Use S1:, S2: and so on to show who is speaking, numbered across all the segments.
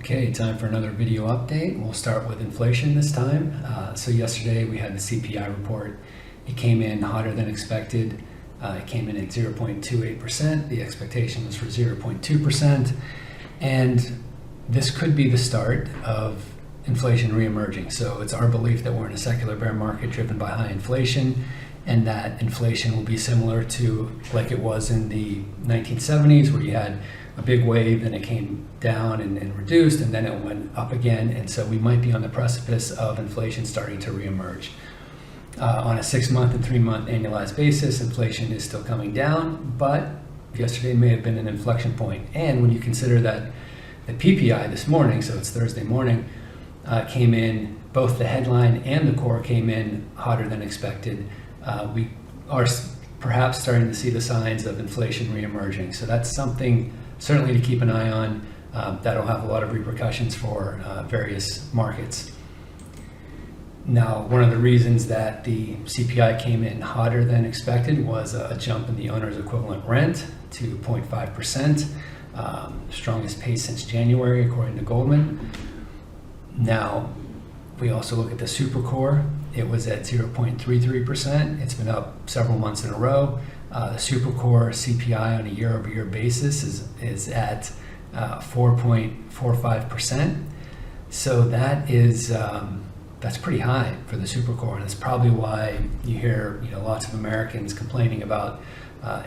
S1: Okay, time for another video update. We'll start with inflation this time. So yesterday we had the CPI report. It came in hotter than expected. It came in at 0.28%. The expectation was for 0.2%. And this could be the start of inflation reemerging. So it's our belief that we're in a secular bear market driven by high inflation, and that inflation will be similar to like it was in the 1970s, where you had a big wave, then it came down and reduced, and then it went up again. And so we might be on the precipice of inflation starting to reemerge. On a 6-month and 3-month annualized basis, inflation is still coming down, but yesterday may have been an inflection point. And when you consider that the PPI this morning, so it's Thursday morning, came in, both the headline and the core came in hotter than expected. We are perhaps starting to see the signs of inflation reemerging. So that's something certainly to keep an eye on. That'll have a lot of repercussions for various markets. Now, one of the reasons that the CPI came in hotter than expected was a jump in the owner's equivalent rent to 0.5%, strongest pace since January, according to Goldman. Now, we also look at the super core. It was at 0.33%. It's been up several months in a row. The super core CPI on a year-over-year basis is at 4.45%. So that is that's pretty high for the super core, and it's probably why you hear lots of Americans complaining about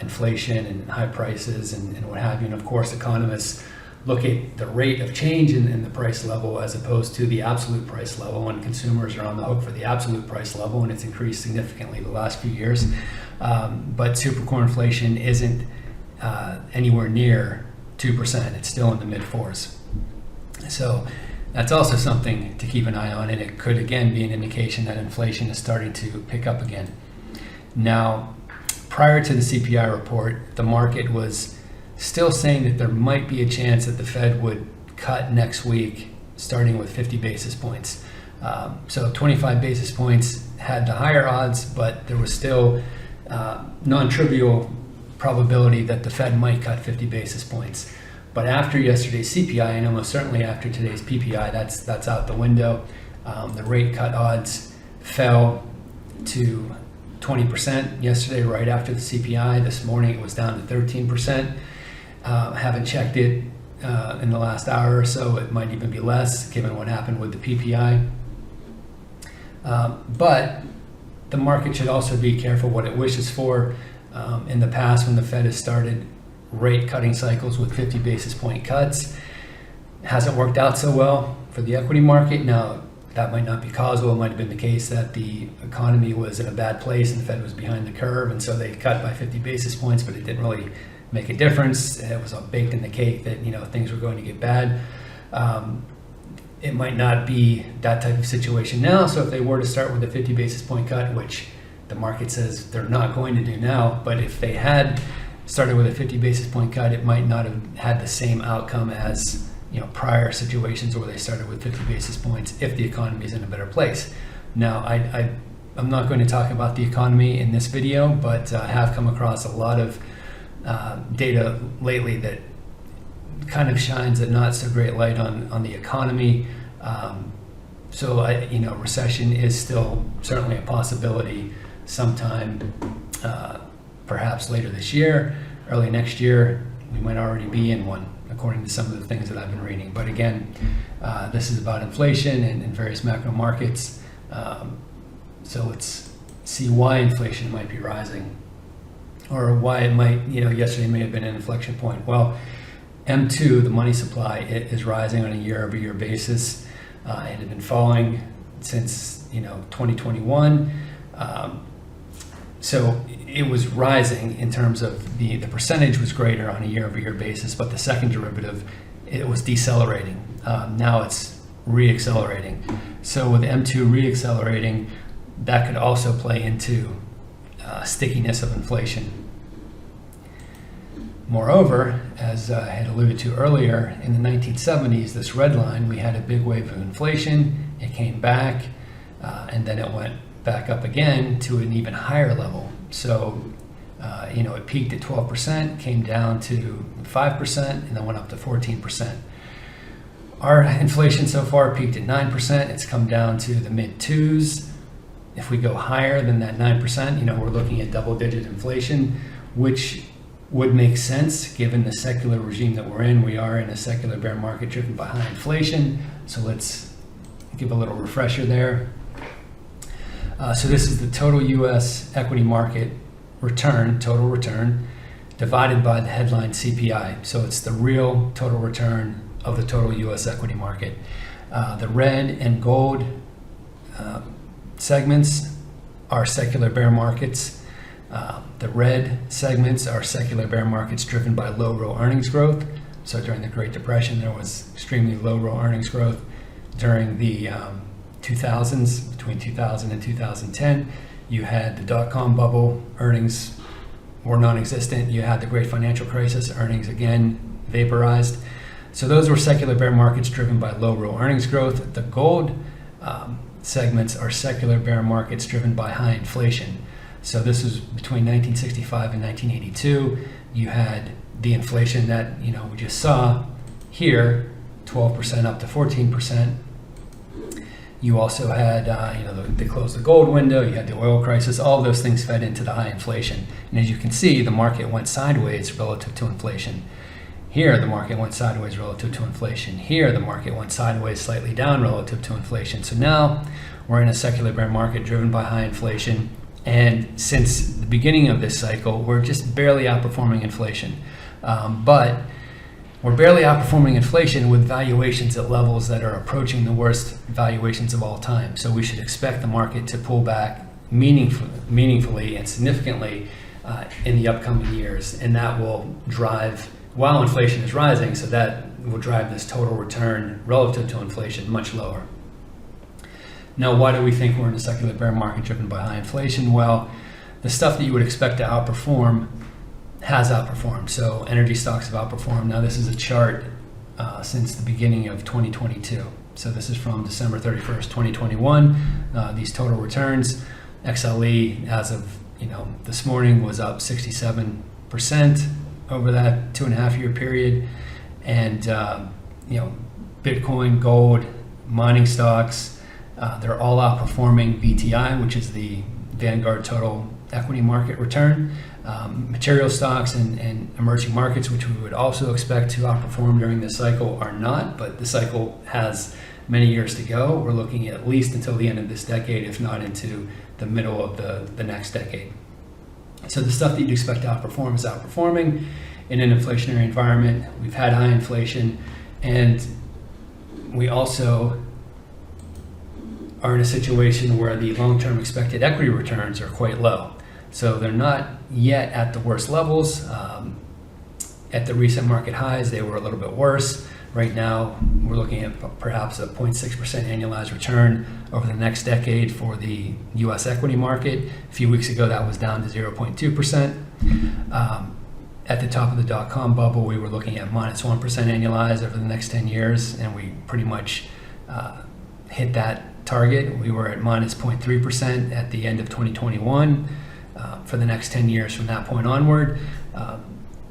S1: inflation and high prices and what have you. And of course, economists look at the rate of change in the price level as opposed to the absolute price level, and consumers are on the hook for the absolute price level, and it's increased significantly the last few years. But super core inflation isn't anywhere near 2%. It's still in the mid-4s. So that's also something to keep an eye on, and it could again be an indication that inflation is starting to pick up again. Now, prior to the CPI report, the market was still saying that there might be a chance that the Fed would cut next week, starting with 50 basis points. So 25 basis points had the higher odds, but there was still non-trivial probability that the Fed might cut 50 basis points. But after yesterday's CPI, and almost certainly after today's PPI, that's out the window. The rate cut odds fell to 20% yesterday, right after the CPI. This morning it was down to 13%. Haven't checked it in the last hour or so. It might even be less, given what happened with the PPI. But the market should also be careful what it wishes for. In the past, when the Fed has started rate cutting cycles with 50 basis point cuts, it hasn't worked out so well for the equity market. Now, that might not be causal. It might have been the case that the economy was in a bad place and the Fed was behind the curve, and so they cut by 50 basis points, but it didn't really make a difference. It was all baked in the cake that things were going to get bad. It might not be that type of situation now. So if they were to start with a 50 basis point cut, which the market says they're not going to do now, but if they had started with a 50 basis point cut, it might not have had the same outcome as prior situations where they started with 50 basis points if the economy is in a better place. Now, I'm not going to talk about the economy in this video, but I have come across a lot of data lately that kind of shines a not so great light on the economy. So recession is still certainly a possibility sometime, perhaps later this year, early next year. We might already be in one, according to some of the things that I've been reading. But again, this is about inflation and various macro markets. So let's see why inflation might be rising, or why it might, yesterday may have been an inflection point. Well, M2, the money supply, it is rising on a year-over-year basis. It had been falling since 2021. So it was rising in terms of the percentage was greater on a year-over-year basis, but the second derivative, it was decelerating. Now it's reaccelerating. So with M2 reaccelerating, that could also play into stickiness of inflation. Moreover, as I had alluded to earlier, in the 1970s, this red line, we had a big wave of inflation. It came back, and then it went back up again to an even higher level. So, it peaked at 12%, came down to 5%, and then went up to 14%. Our inflation so far peaked at 9%. It's come down to the mid twos. If we go higher than that 9%, we're looking at double-digit inflation, which would make sense given the secular regime that we're in. We are in a secular bear market driven by high inflation. So let's give a little refresher there. So this is the total U.S. equity market return, total return, divided by the headline CPI. So it's the real total return of the total U.S. equity market. The red and gold segments are secular bear markets. The red segments are secular bear markets driven by low real earnings growth. So during the Great Depression, there was extremely low real earnings growth. During the 2000s, between 2000 and 2010, you had the dot-com bubble, earnings were non-existent. You had the great financial crisis, earnings again vaporized. So those were secular bear markets driven by low real earnings growth. The gold segments are secular bear markets driven by high inflation. So this is between 1965 and 1982. You had the inflation that we just saw here, 12% up to 14%. You also had, they closed the gold window, you had the oil crisis, all of those things fed into the high inflation. And as you can see, the market went sideways relative to inflation. Here, the market went sideways relative to inflation. Here, the market went sideways slightly down relative to inflation. So now we're in a secular bear market driven by high inflation. And since the beginning of this cycle, we're just barely outperforming inflation. But we're barely outperforming inflation with valuations at levels that are approaching the worst valuations of all time. So we should expect the market to pull back meaningfully and significantly in the upcoming years. And that will drive, while inflation is rising, so that will drive this total return relative to inflation much lower. Now, why do we think we're in a secular bear market driven by high inflation? Well, the stuff that you would expect to outperform has outperformed. So energy stocks have outperformed. Now, this is a chart since the beginning of 2022. So this is from December 31st, 2021. These total returns, XLE as of this morning was up 67% over that 2.5-year period. And Bitcoin, gold, mining stocks, they're all outperforming VTI, which is the Vanguard Total Equity Market Return. Material stocks and emerging markets, which we would also expect to outperform during this cycle, are not, but the cycle has many years to go. We're looking at least until the end of this decade, if not into the middle of the next decade. So the stuff that you'd expect to outperform is outperforming in an inflationary environment. We've had high inflation, and we also are in a situation where the long-term expected equity returns are quite low. So they're not yet at the worst levels. At the recent market highs, they were a little bit worse. Right now, we're looking at perhaps a 0.6% annualized return over the next decade for the U.S. equity market. A few weeks ago, that was down to 0.2%. At the top of the dot-com bubble, we were looking at minus 1% annualized over the next 10 years, and we pretty much hit that target. We were at minus 0.3% at the end of 2021 for the next 10 years from that point onward.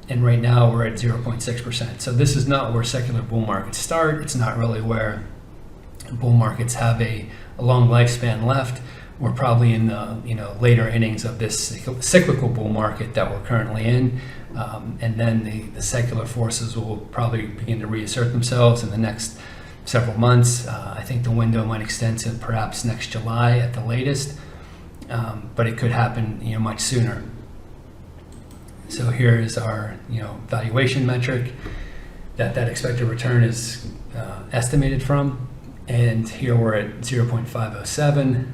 S1: And right now we're at 0.6%. So this is not where secular bull markets start. It's not really where bull markets have a long lifespan left. We're probably in the later innings of this cyclical bull market that we're currently in. And then the secular forces will probably begin to reassert themselves in the next several months. I think the window might extend to perhaps next July at the latest, but it could happen much sooner. So here is our valuation metric that expected return is estimated from, and here we're at 0.507.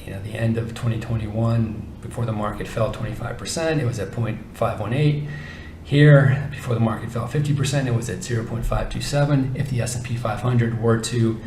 S1: The end of 2021, before the market fell 25%, it was at 0.518. Here, before the market fell 50%, it was at 0.527. If the S&P 500 were to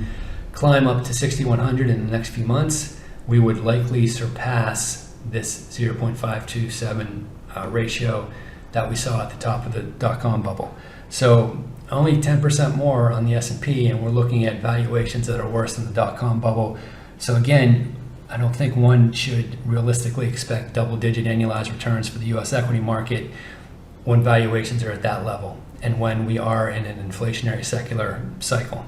S1: climb up to 6,100 in the next few months, we would likely surpass this 0.527 ratio that we saw at the top of the dot-com bubble. So only 10% more on the S&P, and we're looking at valuations that are worse than the dot-com bubble. So again, I don't think one should realistically expect double-digit annualized returns for the U.S. equity market when valuations are at that level and when we are in an inflationary secular cycle.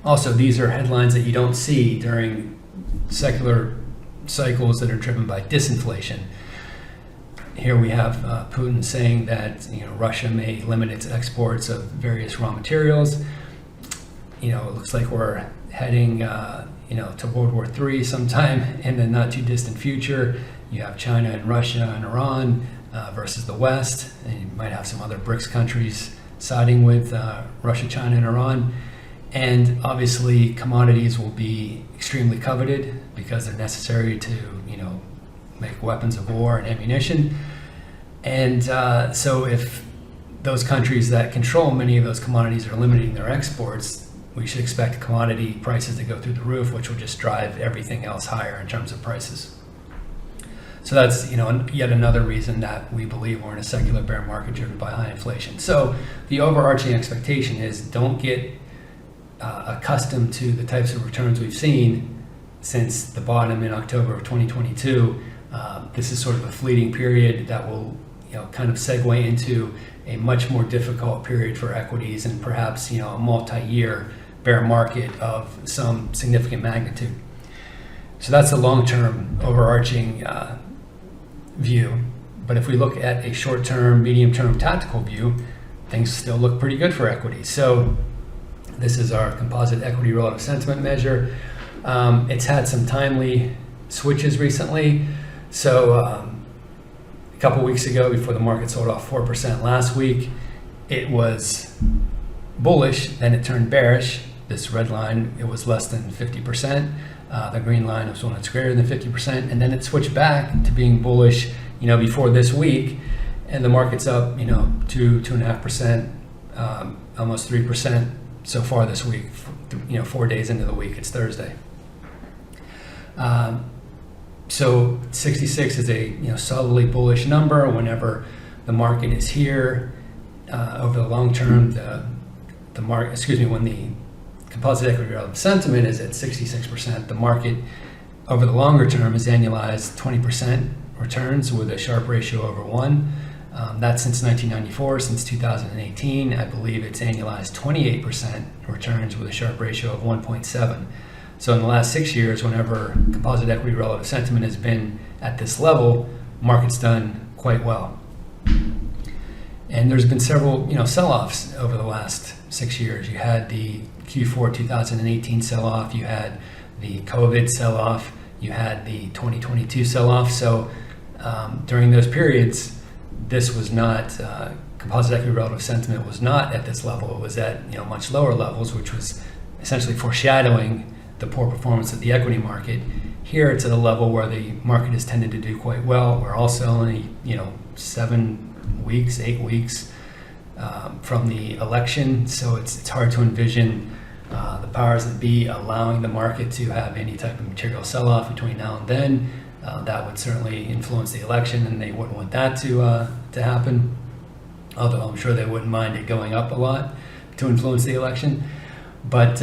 S1: Also, these are headlines that you don't see during secular cycles that are driven by disinflation. Here we have Putin saying that Russia may limit its exports of various raw materials. It looks like we're heading to World War III sometime in the not too distant future. You have China and Russia and Iran versus the West, and you might have some other BRICS countries siding with Russia, China, and Iran. And obviously, commodities will be extremely coveted because they're necessary to, make weapons of war and ammunition. And so if those countries that control many of those commodities are limiting their exports, we should expect commodity prices to go through the roof, which will just drive everything else higher in terms of prices. So that's yet another reason that we believe we're in a secular bear market driven by high inflation. So the overarching expectation is don't get accustomed to the types of returns we've seen since the bottom in October of 2022. This is sort of a fleeting period that will kind of segue into a much more difficult period for equities and perhaps a multi-year bear market of some significant magnitude. So that's the long-term overarching view. But if we look at a short-term, medium-term tactical view, things still look pretty good for equities. So this is our composite equity relative sentiment measure. It's had some timely switches recently. So a couple weeks ago, before the market sold off 4% last week, it was bullish, then it turned bearish. This red line, it was less than 50%. The green line was when it's greater than 50%, and then it switched back to being bullish, before this week, and the market's up, 2.5%, almost 3% so far this week. 4 days into the week, it's Thursday. So 66 is a solidly bullish number. Whenever the market is here over the long term, when the composite equity relative sentiment is at 66%, the market over the longer term is annualized 20% returns with a Sharpe ratio over 1. That's since 1994. Since 2018, I believe it's annualized 28% returns with a Sharpe ratio of 1.7. So in the last 6 years, whenever composite equity relative sentiment has been at this level, market's done quite well. And there's been several, sell-offs over the last 6 years. You had the Q4 2018 sell-off, you had the COVID sell-off, you had the 2022 sell-off. So during those periods, this was not, composite equity relative sentiment was not at this level. It was at much lower levels, which was essentially foreshadowing the poor performance of the equity market. Here it's at a level where the market has tended to do quite well. We're also only 7 weeks, 8 weeks from the election, so it's hard to envision the powers that be allowing the market to have any type of material sell-off between now and then. That would certainly influence the election, and they wouldn't want that to happen, although I'm sure they wouldn't mind it going up a lot to influence the election. But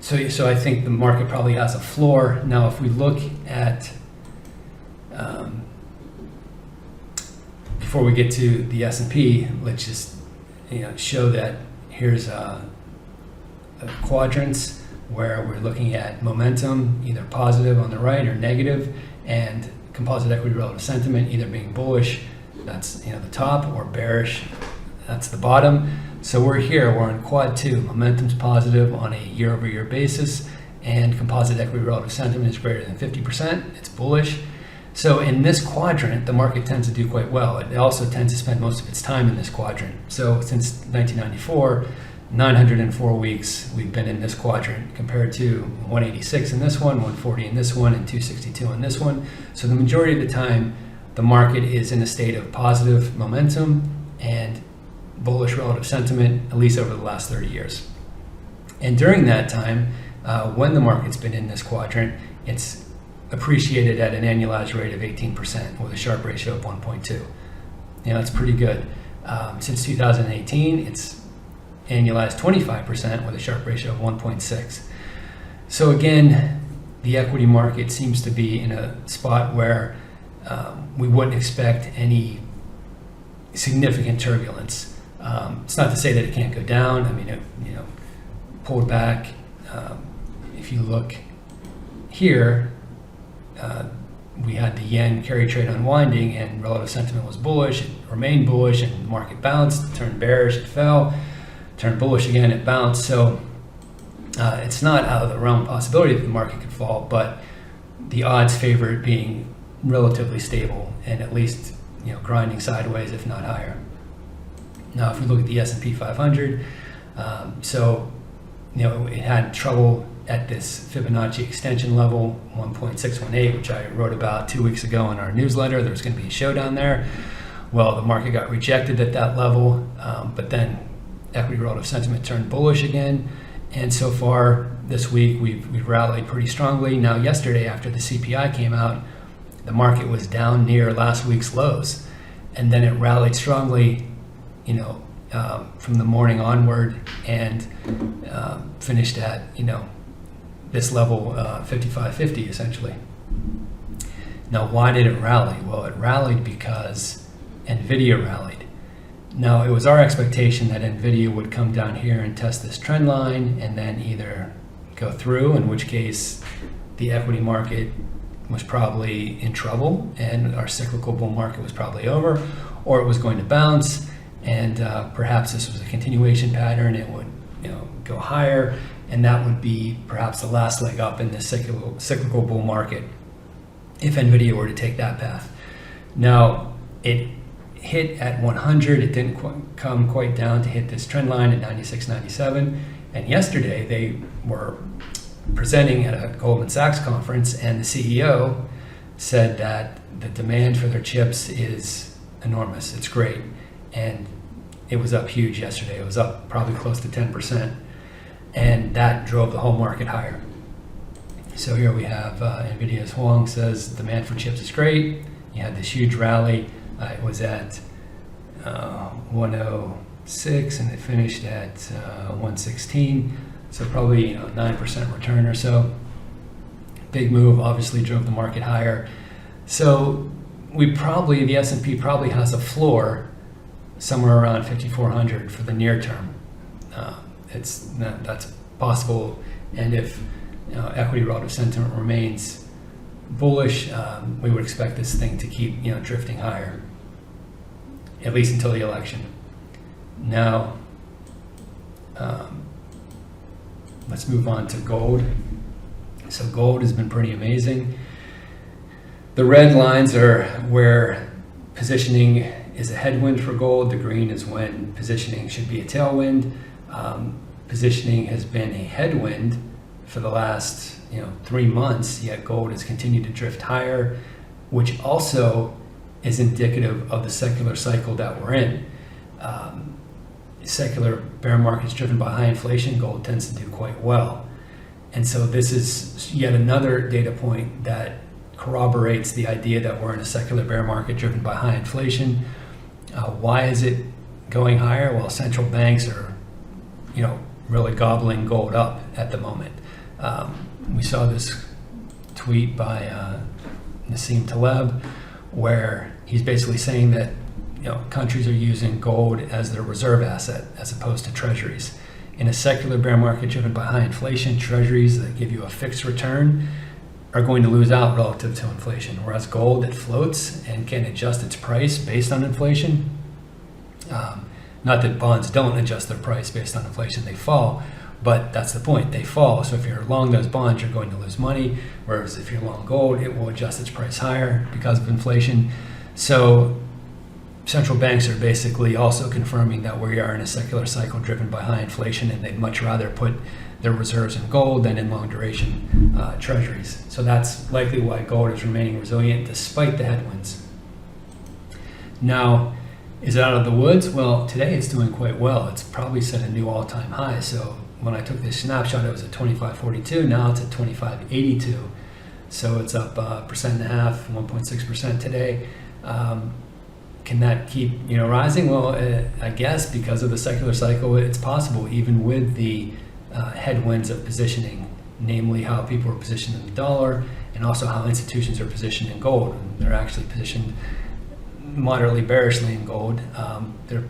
S1: so I think the market probably has a floor. Now, if we look at, before we get to the S&P, let's just show that here's quadrants where we're looking at momentum, either positive on the right or negative, and composite equity relative sentiment either being bullish, that's the top, or bearish, that's the bottom. So we're here, we're in quad 2. Momentum's positive on a year-over-year basis, and composite equity relative sentiment is greater than 50%. It's bullish. So in this quadrant, the market tends to do quite well. It also tends to spend most of its time in this quadrant. So since 1994, 904 weeks we've been in this quadrant compared to 186 in this one, 140 in this one, and 262 in this one. So the majority of the time, the market is in a state of positive momentum and bullish relative sentiment, at least over the last 30 years. And during that time, when the market's been in this quadrant, it's appreciated at an annualized rate of 18% with a Sharpe ratio of 1.2. That's pretty good. Since 2018, it's annualized 25% with a Sharpe ratio of 1.6. So again, the equity market seems to be in a spot where we wouldn't expect any significant turbulence. It's not to say that it can't go down. I mean, it pulled back. If you look here, we had the yen carry trade unwinding, and relative sentiment was bullish. It remained bullish, and the market bounced, turned bearish, it fell, turned bullish again, it bounced. So it's not out of the realm of possibility that the market could fall, but the odds favor it being relatively stable and at least grinding sideways, if not higher. Now, if we look at the S&P 500, it had trouble at this Fibonacci extension level, 1.618, which I wrote about 2 weeks ago in our newsletter. There was going to be a showdown there. Well, the market got rejected at that level, but then equity relative sentiment turned bullish again. And so far this week, we've rallied pretty strongly. Now, yesterday, after the CPI came out, the market was down near last week's lows. And then it rallied strongly, from the morning onward, and finished at, this level, 55.50 essentially. Now, why did it rally? Well, it rallied because NVIDIA rallied. Now, it was our expectation that NVIDIA would come down here and test this trend line and then either go through, in which case the equity market was probably in trouble and our cyclical bull market was probably over, or it was going to bounce, and perhaps this was a continuation pattern. It would go higher, and that would be perhaps the last leg up in this cyclical bull market if NVIDIA were to take that path. Now, it hit at 100. It didn't come quite down to hit this trend line at 96.97. And yesterday they were presenting at a Goldman Sachs conference, and the CEO said that the demand for their chips is enormous. It's great. And it was up huge yesterday. It was up probably close to 10%. And that drove the whole market higher. So here we have NVIDIA's Huang says demand for chips is great. You had this huge rally. It was at 106 and it finished at 116. So probably 9% return or so. Big move, obviously drove the market higher. So the S&P probably has a floor somewhere around 5,400 for the near term. That's possible, and if equity relative sentiment remains bullish, we would expect this thing to keep drifting higher, at least until the election. Now, let's move on to gold. So gold has been pretty amazing. The red lines are where positioning is a headwind for gold. The green is when positioning should be a tailwind. Positioning has been a headwind for the last 3 months, yet gold has continued to drift higher, which also is indicative of the secular cycle that we're in. Secular bear markets driven by high inflation, gold tends to do quite well. And so this is yet another data point that corroborates the idea that we're in a secular bear market driven by high inflation. Why is it going higher? Well, central banks are, really gobbling gold up at the moment. We saw this tweet by Nassim Taleb, where he's basically saying that countries are using gold as their reserve asset as opposed to treasuries. In a secular bear market driven by high inflation, treasuries that give you a fixed return are going to lose out relative to inflation, whereas gold that floats and can adjust its price based on inflation, not that bonds don't adjust their price based on inflation, they fall, but that's the point, they fall. So if you're long those bonds, you're going to lose money, whereas if you're long gold, it will adjust its price higher because of inflation. So central banks are basically also confirming that we are in a secular cycle driven by high inflation, and they'd much rather put their reserves in gold than in long duration treasuries. So that's likely why gold is remaining resilient despite the headwinds. Now, is it out of the woods? Well, today it's doing quite well. It's probably set a new all-time high. So when I took this snapshot, it was at 25.42. Now it's at 25.82. So it's up 1.5%, 1.6% today. Can that keep rising? Well, I guess because of the secular cycle, it's possible, even with the headwinds of positioning, namely how people are positioned in the dollar and also how institutions are positioned in gold. They're actually positioned moderately bearishly in gold. They're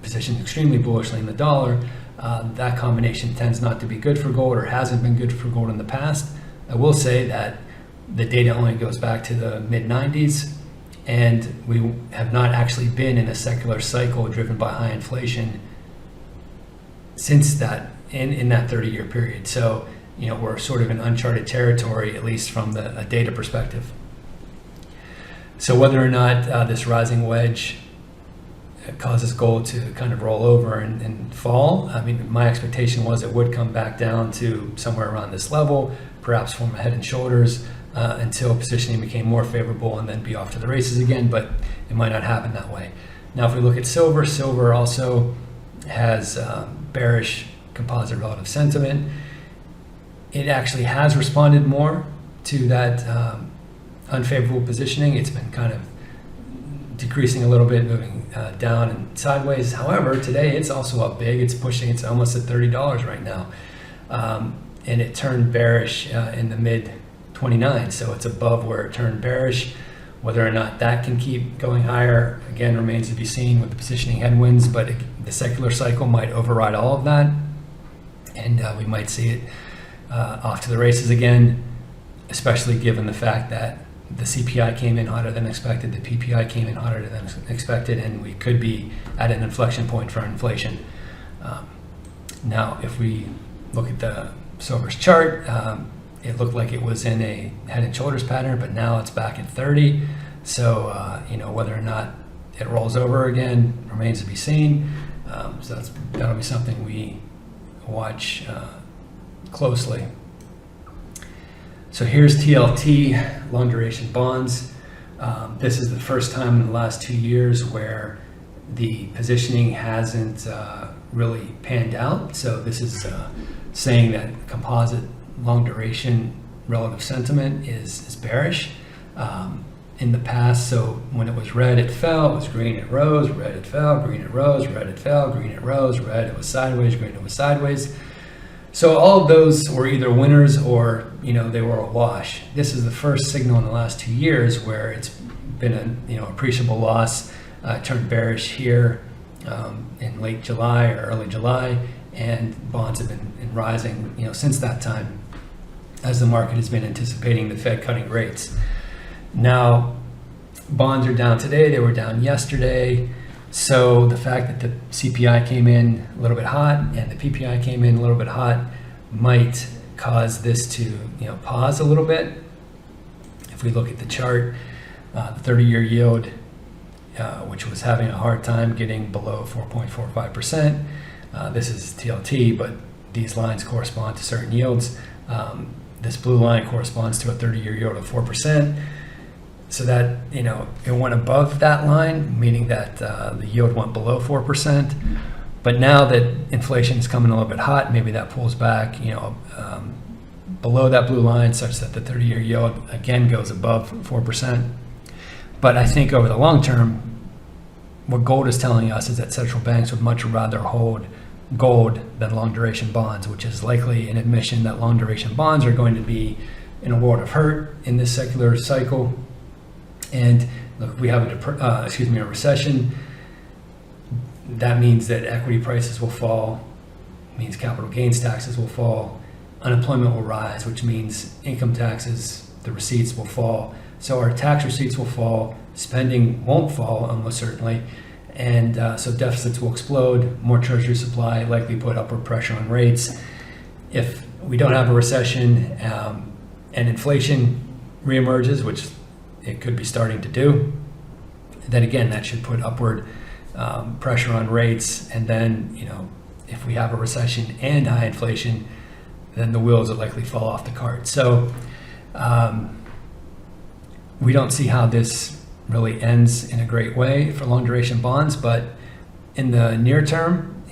S1: positioned extremely bullishly in the dollar. That combination tends not to be good for gold, or hasn't been good for gold in the past. I will say that the data only goes back to the mid-90s, and we have not actually been in a secular cycle driven by high inflation since that, in that 30-year period. So, we're sort of in uncharted territory, at least from a data perspective. So whether or not this rising wedge causes gold to kind of roll over and fall, I mean, my expectation was it would come back down to somewhere around this level, perhaps form a head and shoulders, until positioning became more favorable and then be off to the races again, but it might not happen that way. Now, if we look at silver, silver also has bearish composite relative sentiment. It actually has responded more to that unfavorable positioning. It's been kind of decreasing a little bit, moving down and sideways. However, today it's also up big. It's almost at $30 right now. And it turned bearish in the mid 29, so it's above where it turned bearish. Whether or not that can keep going higher, again, remains to be seen with the positioning headwinds, but the secular cycle might override all of that, and we might see it off to the races again, especially given the fact that the CPI came in hotter than expected, the PPI came in hotter than expected, and we could be at an inflection point for inflation. Now, if we look at the silver's chart, it looked like it was in a head and shoulders pattern, but now it's back at 30. So, whether or not it rolls over again remains to be seen. So that'll be something we watch closely. So here's TLT, long duration bonds. This is the first time in the last 2 years where the positioning hasn't really panned out. So this is saying that composite long duration relative sentiment is bearish. In the past, so when it was red, it fell, it was green, it rose, red, it fell, green, it rose, red, it fell, green, it rose, red, it was sideways, green, it was sideways. So all of those were either winners or, they were a wash. This is the first signal in the last 2 years where it's been an appreciable loss. Turned bearish here in late July or early July, and bonds have been rising, since that time, as the market has been anticipating the Fed cutting rates. Now, bonds are down today. They were down yesterday. So the fact that the CPI came in a little bit hot and the PPI came in a little bit hot might cause this to pause a little bit. If we look at the chart, the 30-year yield, which was having a hard time getting below 4.45%. This is TLT, but these lines correspond to certain yields. This blue line corresponds to a 30-year yield of 4%. So that, it went above that line, meaning that the yield went below 4%. But now that inflation is coming a little bit hot, maybe that pulls back, below that blue line, such that the 30-year yield again goes above 4%. But I think over the long term, what gold is telling us is that central banks would much rather hold gold than long duration bonds, which is likely an admission that long duration bonds are going to be in a world of hurt in this secular cycle. And look, if we have a recession, that means that equity prices will fall, means capital gains taxes will fall, unemployment will rise, which means income taxes, the receipts will fall. So our tax receipts will fall, spending won't fall almost certainly, and so deficits will explode, more treasury supply likely put upward pressure on rates. If we don't have a recession and inflation reemerges, which it could be starting to do, then again, that should put upward pressure on rates. And then, if we have a recession and high inflation, then the wheels will likely fall off the cart. So we don't see how this really ends in a great way for long duration bonds, but in the near term,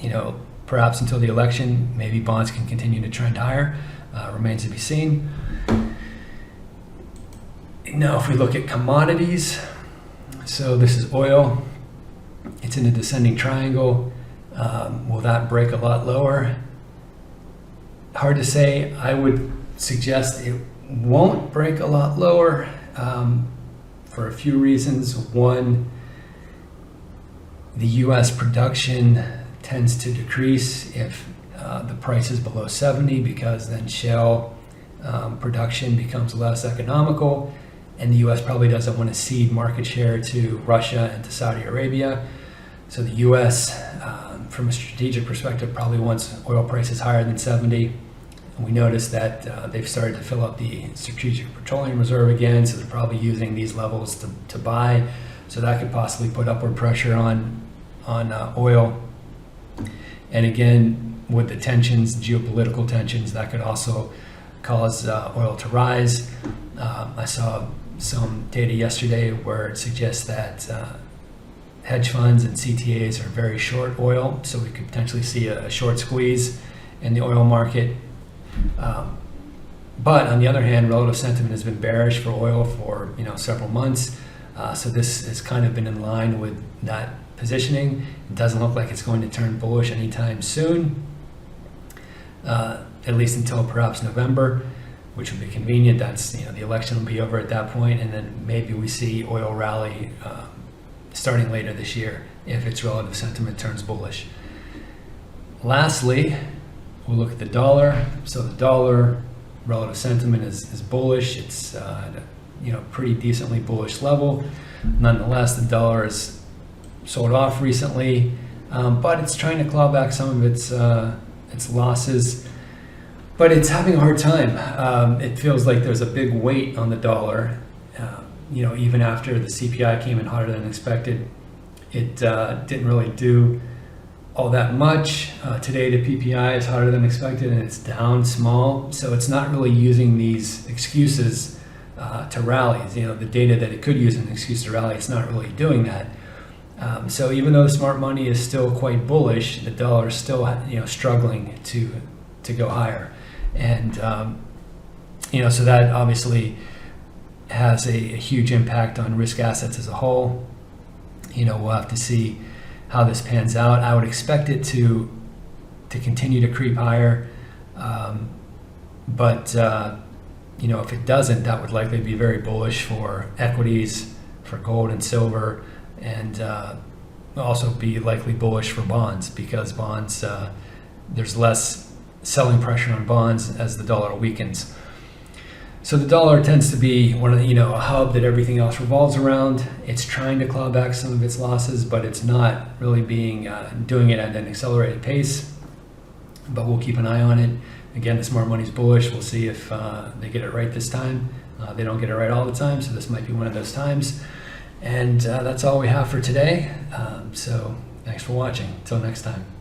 S1: perhaps until the election, maybe bonds can continue to trend higher. Remains to be seen. Now, if we look at commodities, so this is oil. It's in a descending triangle. Will that break a lot lower? Hard to say. I would suggest it won't break a lot lower for a few reasons. One, The U.S. production tends to decrease if the price is below 70, because then shale production becomes less economical, and the U.S. probably doesn't want to cede market share to Russia and to Saudi Arabia. So the U.S., from a strategic perspective, probably wants oil prices higher than 70. And we noticed that they've started to fill up the strategic petroleum reserve again, so they're probably using these levels to buy. So that could possibly put upward pressure on oil. And again, with the tensions, geopolitical tensions, that could also cause oil to rise. I saw some data yesterday where it suggests that hedge funds and CTAs are very short oil, so we could potentially see a short squeeze in the oil market. But on the other hand, relative sentiment has been bearish for oil for several months. So this has kind of been in line with that positioning. It doesn't look like it's going to turn bullish anytime soon, at least until perhaps November, which would be convenient. That's the election will be over at that point, and then maybe we see oil rally starting later this year if its relative sentiment turns bullish. Lastly, we'll look at the dollar. So the dollar relative sentiment is bullish. It's at a pretty decently bullish level. Nonetheless, the dollar is sold off recently, but it's trying to claw back some of its losses. But it's having a hard time. It feels like there's a big weight on the dollar. Even after the CPI came in hotter than expected, it didn't really do all that much. Today the PPI is hotter than expected and it's down small, so it's not really using these excuses to rally. The data that it could use as an excuse to rally, it's not really doing that. So even though the smart money is still quite bullish, the dollar is still struggling to go higher, and so that obviously has a huge impact on risk assets as a whole. We'll have to see how this pans out. I would expect it to continue to creep higher, but if it doesn't, that would likely be very bullish for equities, for gold and silver, and also be likely bullish for bonds, because bonds, there's less selling pressure on bonds as the dollar weakens. So the dollar tends to be one of a hub that everything else revolves around. It's trying to claw back some of its losses, but it's not really doing it at an accelerated pace. But we'll keep an eye on it. Again, the smart money's bullish. We'll see if they get it right this time. They don't get it right all the time, so this might be one of those times. And that's all we have for today. So thanks for watching. Until next time.